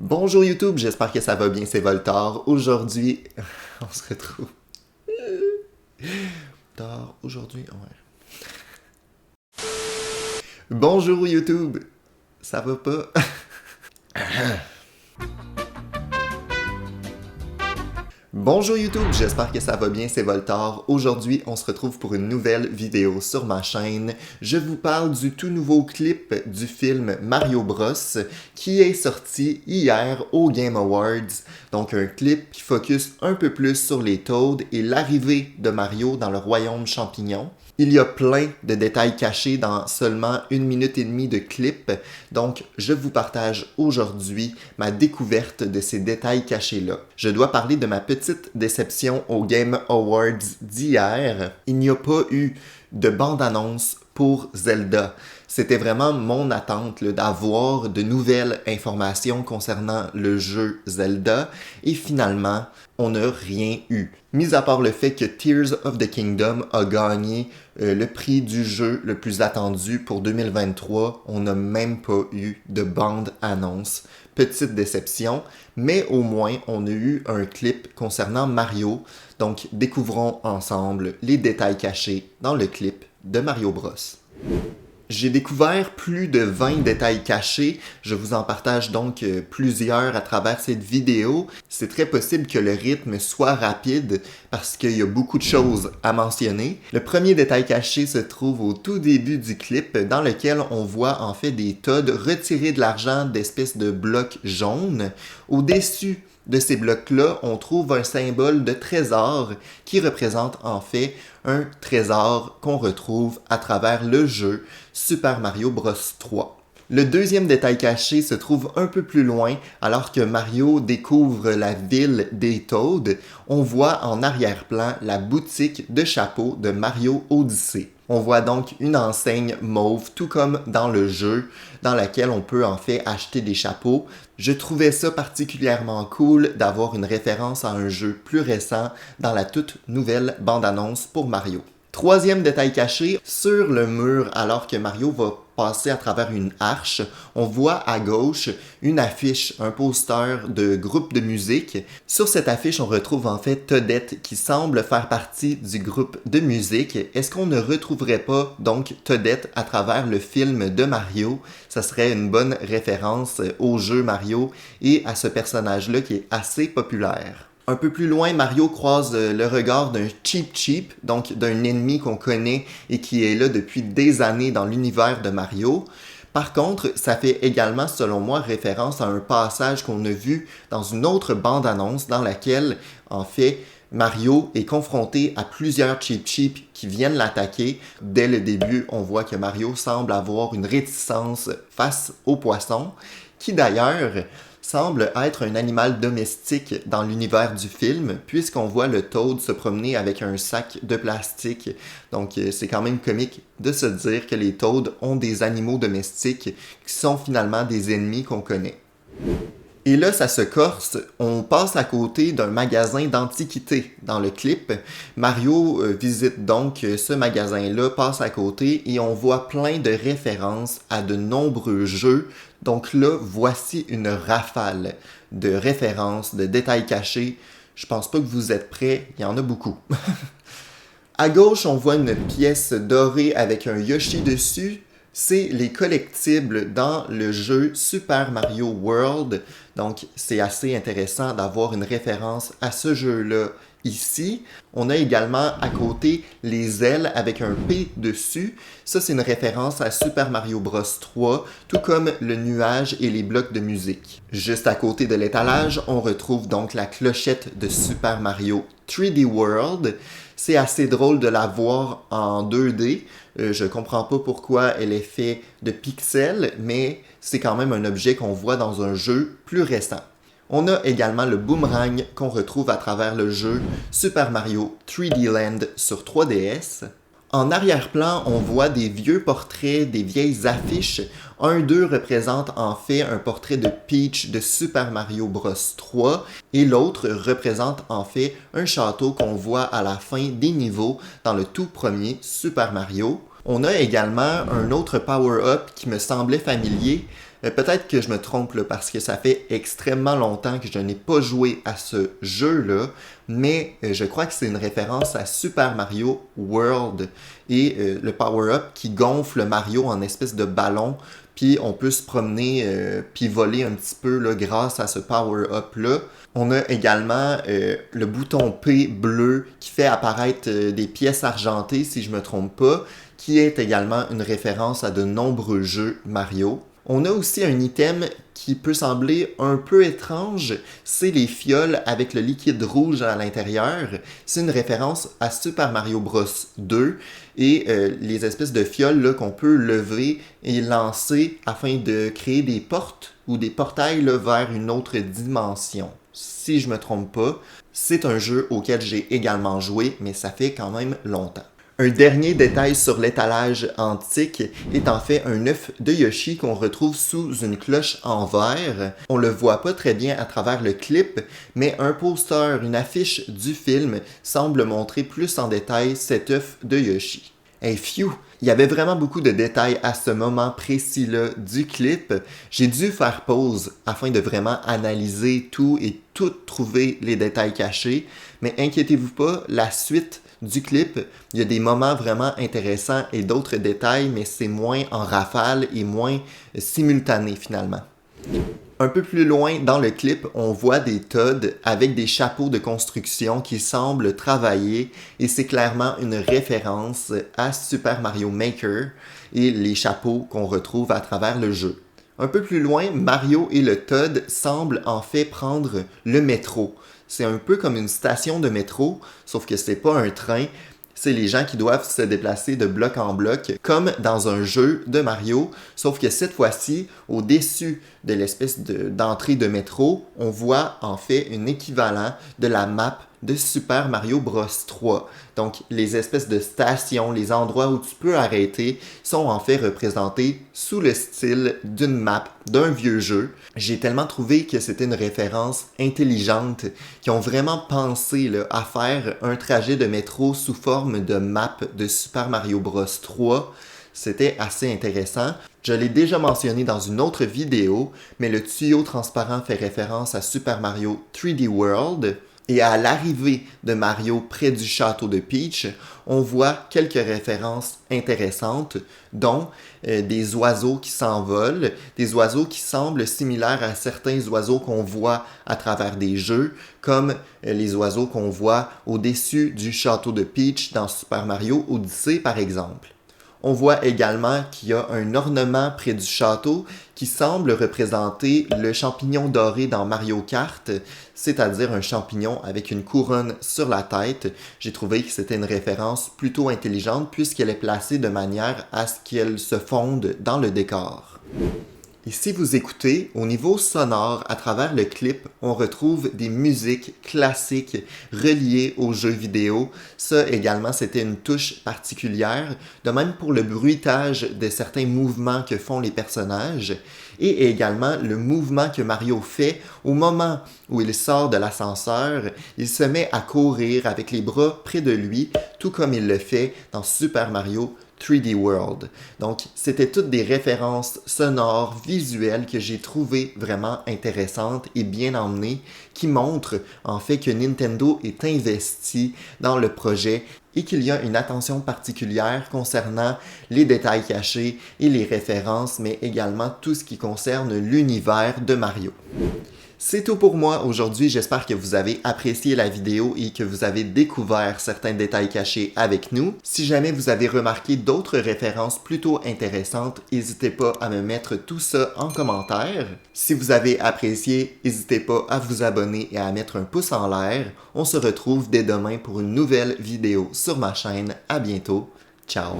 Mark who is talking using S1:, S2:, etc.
S1: Bonjour YouTube, j'espère que ça va bien, c'est Voltaire. Aujourd'hui, on se retrouve. Tard, aujourd'hui, ouais. Bonjour YouTube, ça va pas? Bonjour YouTube, j'espère que ça va bien, c'est Voltaire. Aujourd'hui, on se retrouve pour une nouvelle vidéo sur ma chaîne. Je vous parle du tout nouveau clip du film Mario Bros qui est sorti hier aux Game Awards. Donc un clip qui focus un peu plus sur les Toads et l'arrivée de Mario dans le royaume champignon. Il y a plein de détails cachés dans seulement 1 minute et demie de clip, donc je vous partage aujourd'hui ma découverte de ces détails cachés-là. Je dois parler de ma petite déception aux Game Awards d'hier. Il n'y a pas eu de bande-annonce pour Zelda. C'était vraiment mon attente d'avoir de nouvelles informations concernant le jeu Zelda et finalement, on n'a rien eu. Mis à part le fait que Tears of the Kingdom a gagné le prix du jeu le plus attendu pour 2023, on n'a même pas eu de bande-annonce. Petite déception, mais au moins on a eu un clip concernant Mario. Donc découvrons ensemble les détails cachés dans le clip de Mario Bros. J'ai découvert plus de 20 détails cachés, je vous en partage donc plusieurs à travers cette vidéo. C'est très possible que le rythme soit rapide parce qu'il y a beaucoup de choses à mentionner. Le premier détail caché se trouve au tout début du clip dans lequel on voit en fait des Toads retirer de l'argent d'espèces de blocs jaunes. Au-dessus de ces blocs-là, on trouve un symbole de trésor qui représente en fait un trésor qu'on retrouve à travers le jeu Super Mario Bros 3. Le deuxième détail caché se trouve un peu plus loin, alors que Mario découvre la ville des Toads. On voit en arrière-plan la boutique de chapeaux de Mario Odyssey. On voit donc une enseigne mauve, tout comme dans le jeu, dans laquelle on peut en fait acheter des chapeaux. Je trouvais ça particulièrement cool d'avoir une référence à un jeu plus récent dans la toute nouvelle bande-annonce pour Mario. Troisième détail caché, sur le mur, alors que Mario va passer à travers une arche, on voit à gauche une affiche, un poster de groupe de musique. Sur cette affiche, on retrouve en fait Toadette qui semble faire partie du groupe de musique. Est-ce qu'on ne retrouverait pas donc Toadette à travers le film de Mario? Ça serait une bonne référence au jeu Mario et à ce personnage-là qui est assez populaire. Un peu plus loin, Mario croise le regard d'un Cheep Cheep, donc d'un ennemi qu'on connaît et qui est là depuis des années dans l'univers de Mario. Par contre, ça fait également, selon moi, référence à un passage qu'on a vu dans une autre bande-annonce dans laquelle, en fait, Mario est confronté à plusieurs Cheep Cheep qui viennent l'attaquer. Dès le début, on voit que Mario semble avoir une réticence face aux poissons, qui d'ailleurs semble être un animal domestique dans l'univers du film, puisqu'on voit le Toad se promener avec un sac de plastique. Donc c'est quand même comique de se dire que les Toads ont des animaux domestiques qui sont finalement des ennemis qu'on connaît. Et là, ça se corse, on passe à côté d'un magasin d'antiquités dans le clip. Mario visite donc ce magasin-là, passe à côté et on voit plein de références à de nombreux jeux. Donc là, voici une rafale de références, de détails cachés. Je pense pas que vous êtes prêts, il y en a beaucoup. À gauche, on voit une pièce dorée avec un Yoshi dessus. C'est les collectibles dans le jeu Super Mario World. Donc, c'est assez intéressant d'avoir une référence à ce jeu-là ici. On a également à côté les ailes avec un P dessus. Ça, c'est une référence à Super Mario Bros 3, tout comme le nuage et les blocs de musique. Juste à côté de l'étalage, on retrouve donc la clochette de Super Mario 3D World. C'est assez drôle de la voir en 2D. Je comprends pas pourquoi elle est faite de pixels, mais c'est quand même un objet qu'on voit dans un jeu plus récent. On a également le boomerang qu'on retrouve à travers le jeu Super Mario 3D Land sur 3DS. En arrière-plan, on voit des vieux portraits, des vieilles affiches. Un d'eux représente en fait un portrait de Peach de Super Mario Bros 3 et l'autre représente en fait un château qu'on voit à la fin des niveaux dans le tout premier Super Mario. On a également un autre power-up qui me semblait familier. Peut-être que je me trompe là, parce que ça fait extrêmement longtemps que je n'ai pas joué à ce jeu-là, mais je crois que c'est une référence à Super Mario World et le power-up qui gonfle Mario en espèce de ballon, puis on peut se promener puis voler un petit peu là, grâce à ce power-up-là. On a également le bouton P bleu qui fait apparaître des pièces argentées, si je ne me trompe pas, qui est également une référence à de nombreux jeux Mario. On a aussi un item qui peut sembler un peu étrange, c'est les fioles avec le liquide rouge à l'intérieur. C'est une référence à Super Mario Bros 2 et les espèces de fioles là, qu'on peut lever et lancer afin de créer des portes ou des portails là, vers une autre dimension. Si je me trompe pas, c'est un jeu auquel j'ai également joué, mais ça fait quand même longtemps. Un dernier détail sur l'étalage antique est en fait un œuf de Yoshi qu'on retrouve sous une cloche en verre. On le voit pas très bien à travers le clip, mais un poster, une affiche du film semble montrer plus en détail cet œuf de Yoshi. Hey, phew! Il y avait vraiment beaucoup de détails à ce moment précis-là du clip. J'ai dû faire pause afin de vraiment analyser tout et tout trouver les détails cachés. Mais inquiétez-vous pas, la suite du clip, il y a des moments vraiment intéressants et d'autres détails, mais c'est moins en rafale et moins simultané finalement. Un peu plus loin dans le clip, on voit des Toads avec des chapeaux de construction qui semblent travailler et c'est clairement une référence à Super Mario Maker et les chapeaux qu'on retrouve à travers le jeu. Un peu plus loin, Mario et le Toad semblent en fait prendre le métro. C'est un peu comme une station de métro, sauf que c'est pas un train. C'est les gens qui doivent se déplacer de bloc en bloc, comme dans un jeu de Mario, sauf que cette fois-ci, au-dessus de l'espèce d'entrée de métro, on voit en fait un équivalent de la map de Super Mario Bros 3. Donc, les espèces de stations, les endroits où tu peux arrêter, sont en fait représentés sous le style d'une map d'un vieux jeu. J'ai tellement trouvé que c'était une référence intelligente, qui ont vraiment pensé là, à faire un trajet de métro sous forme de map de Super Mario Bros 3. C'était assez intéressant. Je l'ai déjà mentionné dans une autre vidéo, mais le tuyau transparent fait référence à Super Mario 3D World. Et à l'arrivée de Mario près du château de Peach, on voit quelques références intéressantes, dont des oiseaux qui s'envolent, des oiseaux qui semblent similaires à certains oiseaux qu'on voit à travers des jeux, comme les oiseaux qu'on voit au-dessus du château de Peach dans Super Mario Odyssey par exemple. On voit également qu'il y a un ornement près du château qui semble représenter le champignon doré dans Mario Kart, c'est-à-dire un champignon avec une couronne sur la tête. J'ai trouvé que c'était une référence plutôt intelligente puisqu'elle est placée de manière à ce qu'elle se fonde dans le décor. Et si vous écoutez, au niveau sonore, à travers le clip, on retrouve des musiques classiques reliées aux jeux vidéo. Ça également, c'était une touche particulière. De même pour le bruitage de certains mouvements que font les personnages. Et également le mouvement que Mario fait au moment où il sort de l'ascenseur. Il se met à courir avec les bras près de lui, tout comme il le fait dans Super Mario 3D World. Donc, c'était toutes des références sonores, visuelles que j'ai trouvées vraiment intéressantes et bien emmenées, qui montrent en fait que Nintendo est investi dans le projet et qu'il y a une attention particulière concernant les détails cachés et les références, mais également tout ce qui concerne l'univers de Mario. C'est tout pour moi aujourd'hui, j'espère que vous avez apprécié la vidéo et que vous avez découvert certains détails cachés avec nous. Si jamais vous avez remarqué d'autres références plutôt intéressantes, n'hésitez pas à me mettre tout ça en commentaire. Si vous avez apprécié, n'hésitez pas à vous abonner et à mettre un pouce en l'air. On se retrouve dès demain pour une nouvelle vidéo sur ma chaîne. À bientôt. Ciao!